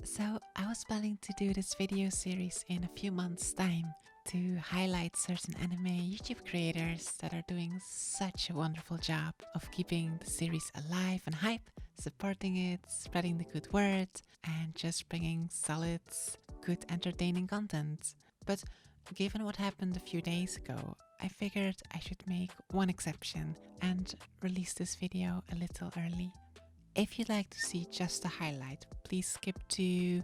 So I was planning to do this video series in a few months' time to highlight certain anime YouTube creators that are doing such a wonderful job of keeping the series alive and hype, supporting it, spreading the good word, and just bringing solid, good entertaining content. But given what happened a few days ago, I figured I should make one exception and release this video a little early. If you'd like to see just a highlight, please skip to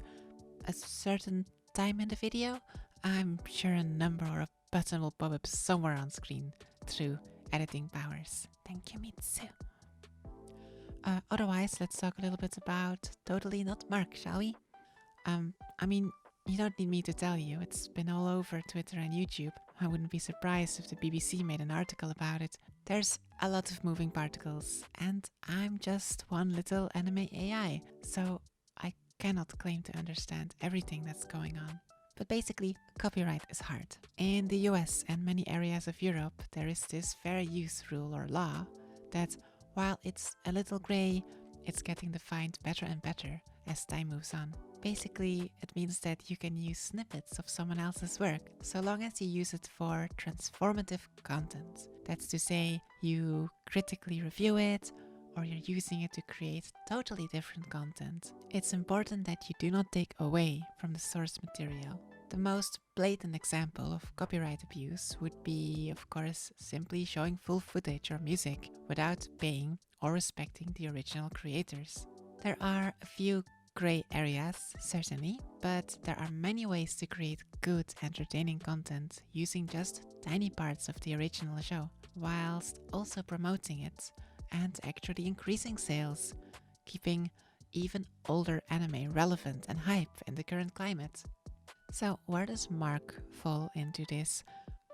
a certain time in the video. I'm sure a number or a button will pop up somewhere on screen through editing powers. Thank you, Mitsu. Otherwise, let's talk a little bit about Totally Not Mark, shall we? You don't need me to tell you, it's been all over Twitter and YouTube. I wouldn't be surprised if the BBC made an article about it. There's a lot of moving particles, and I'm just one little anime AI, so I cannot claim to understand everything that's going on. But basically, copyright is hard. In the US and many areas of Europe, there is this fair use rule or law that, while it's a little grey, it's getting defined better and better as time moves on. Basically, it means that you can use snippets of someone else's work, so long as you use it for transformative content. That's to say, you critically review it, or you're using it to create totally different content. It's important that you do not take away from the source material. The most blatant example of copyright abuse would be, of course, simply showing full footage or music without paying or respecting the original creators. There are a few grey areas, certainly, but there are many ways to create good, entertaining content using just tiny parts of the original show, whilst also promoting it and actually increasing sales, keeping even older anime relevant and hype in the current climate. So where does Mark fall into this?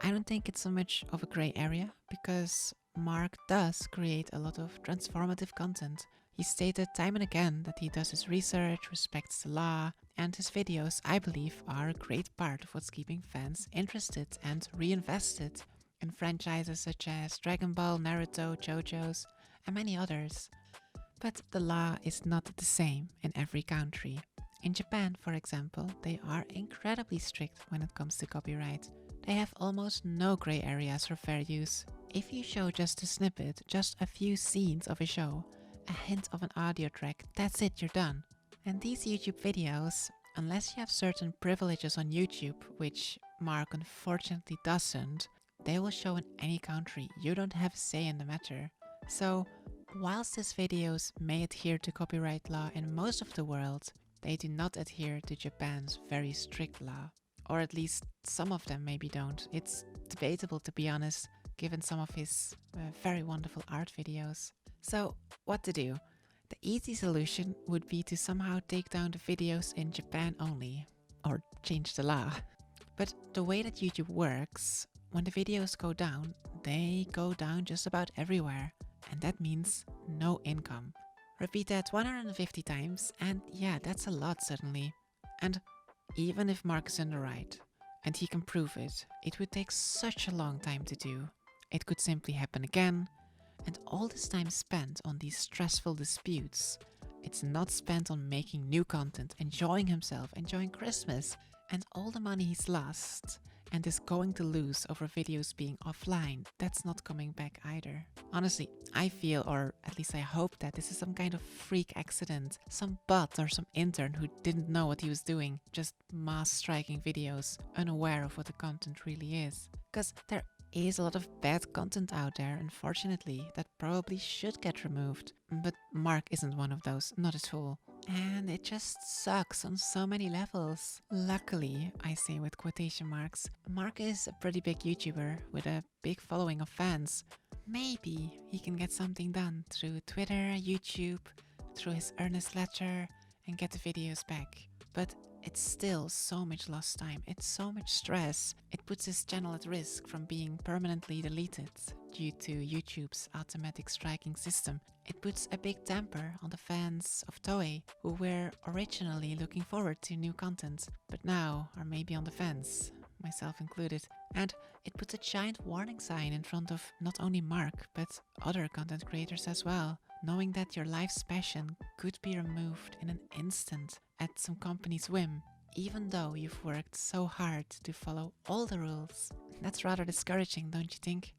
I don't think it's so much of a grey area, because Mark does create a lot of transformative content. He stated time and again that he does his research, respects the law, and his videos, I believe, are a great part of what's keeping fans interested and reinvested in franchises such as Dragon Ball, Naruto, JoJo's, and many others. But the law is not the same in every country. In Japan, for example, they are incredibly strict when it comes to copyright. They have almost no grey areas for fair use. If you show just a snippet, just a few scenes of a show, a hint of an audio track, that's it, you're done. And these YouTube videos, unless you have certain privileges on YouTube, which Mark unfortunately doesn't, they will show in any country. You don't have a say in the matter. So, whilst these videos may adhere to copyright law in most of the world, they do not adhere to Japan's very strict law. Or at least some of them maybe don't. It's debatable, to be honest, given some of his very wonderful art videos. So, what to do? The easy solution would be to somehow take down the videos in Japan only, or change the law. But the way that YouTube works, when the videos go down, they go down just about everywhere, and that means no income. Repeat that 150 times, and yeah, that's a lot suddenly. And even if Mark is in the right, and he can prove it, it would take such a long time to do. It could simply happen again, and all this time spent on these stressful disputes, it's not spent on making new content, enjoying himself, enjoying Christmas, and all the money he's lost and is going to lose over videos being offline, that's not coming back either. Honestly, I feel, or at least I hope, that this is some kind of freak accident, some bot or some intern who didn't know what he was doing, just mass striking videos, unaware of what the content really is. Because there is a lot of bad content out there, unfortunately, that probably should get removed. But Mark isn't one of those, not at all. And it just sucks on so many levels. Luckily, I say with quotation marks, Mark is a pretty big YouTuber with a big following of fans. Maybe he can get something done through Twitter, YouTube, through his earnest letter, and get the videos back. But it's still so much lost time, it's so much stress. It puts his channel at risk from being permanently deleted due to YouTube's automatic striking system. It puts a big damper on the fans of Toei, who were originally looking forward to new content, but now are maybe on the fence, myself included. And it puts a giant warning sign in front of not only Mark, but other content creators as well. knowing that your life's passion could be removed in an instant at some company's whim, even though you've worked so hard to follow all the rules. That's rather discouraging, don't you think?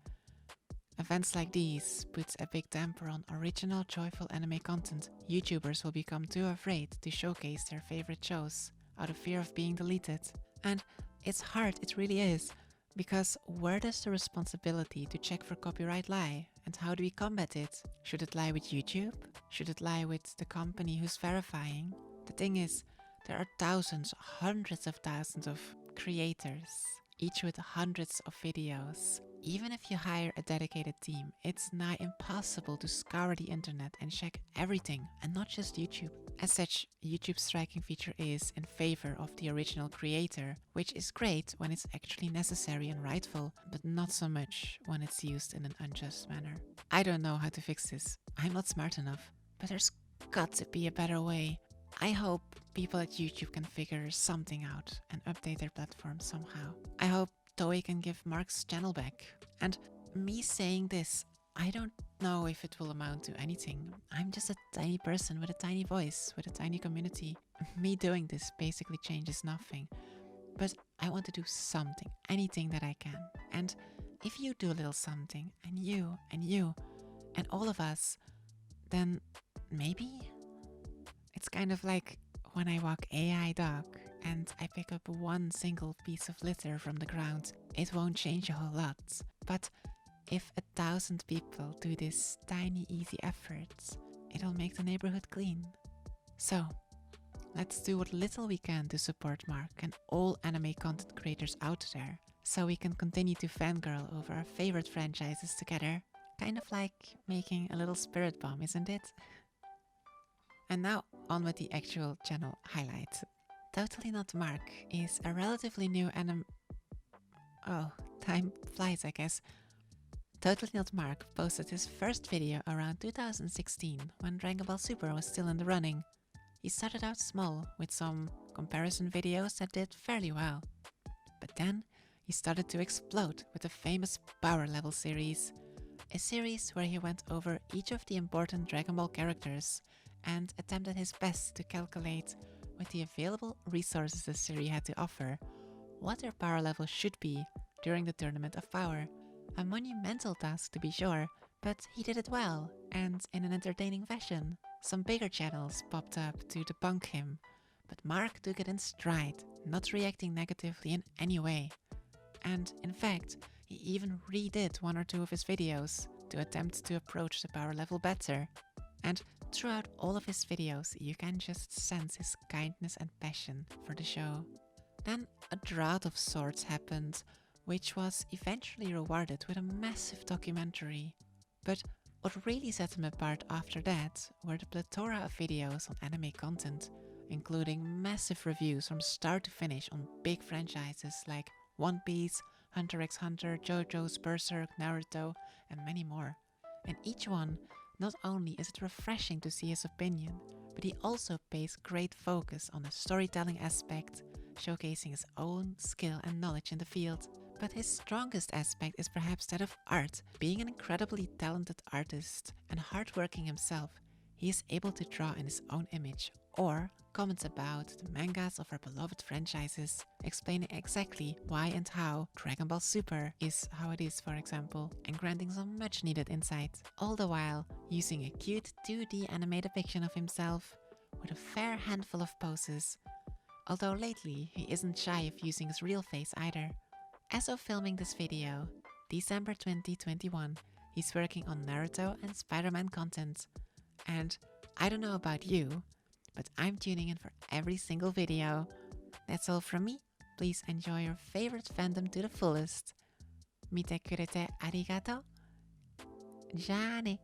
Events like these put a big damper on original, joyful anime content. YouTubers will become too afraid to showcase their favorite shows out of fear of being deleted. And it's hard, it really is, because where does the responsibility to check for copyright lie? And how do we combat it? Should it lie with YouTube? Should it lie with the company who's verifying? The thing is, there are thousands, hundreds of thousands of creators, each with hundreds of videos. Even if you hire a dedicated team, it's nigh impossible to scour the internet and check everything, and not just YouTube. As such, YouTube's striking feature is in favor of the original creator, which is great when it's actually necessary and rightful, but not so much when it's used in an unjust manner. I don't know how to fix this. I'm not smart enough, but there's got to be a better way. I hope people at YouTube can figure something out and update their platform somehow. I hope Toei can give Mark's channel back. And me saying this, I don't know if it will amount to anything. I'm just a tiny person with a tiny voice, with a tiny community. Me doing this basically changes nothing. But I want to do something, anything that I can. And if you do a little something, and you, and all of us, then maybe? It's kind of like when I walk AI dog and I pick up one single piece of litter from the ground. It won't change a whole lot. But if 1,000 people do this tiny easy efforts, it'll make the neighborhood clean. So, let's do what little we can to support Mark and all anime content creators out there, so we can continue to fangirl over our favorite franchises together. Kind of like making a little spirit bomb, isn't it? And now, on with the actual channel highlight. Totally Not Mark is a relatively new Oh, time flies, I guess. Totally Not Mark posted his first video around 2016 when Dragon Ball Super was still in the running. He started out small with some comparison videos that did fairly well. But then he started to explode with the famous Power Level series. A series where he went over each of the important Dragon Ball characters and attempted his best to calculate, with the available resources the series had to offer, what their power level should be during the Tournament of Power. A monumental task to be sure, but he did it well, and in an entertaining fashion. Some bigger channels popped up to debunk him, but Mark took it in stride, not reacting negatively in any way. And in fact, he even redid one or two of his videos to attempt to approach the power level better. And throughout all of his videos, you can just sense his kindness and passion for the show. Then a drought of sorts happened, which was eventually rewarded with a massive documentary. But what really set him apart after that were the plethora of videos on anime content, including massive reviews from start to finish on big franchises like One Piece, Hunter x Hunter, JoJo's, Berserk, Naruto, and many more. And each one, not only is it refreshing to see his opinion, but he also pays great focus on the storytelling aspect, showcasing his own skill and knowledge in the field. But his strongest aspect is perhaps that of art. Being an incredibly talented artist and hardworking himself, he is able to draw in his own image or comments about the mangas of our beloved franchises, explaining exactly why and how Dragon Ball Super is how it is, for example, and granting some much needed insight, all the while using a cute 2D anime depiction of himself with a fair handful of poses. Although lately he isn't shy of using his real face either. As of filming this video, December 2021, he's working on Naruto and Spider-Man content. And I don't know about you, but I'm tuning in for every single video. That's all from me. Please enjoy your favorite fandom to the fullest. Mite kurete arigato. Ja ne.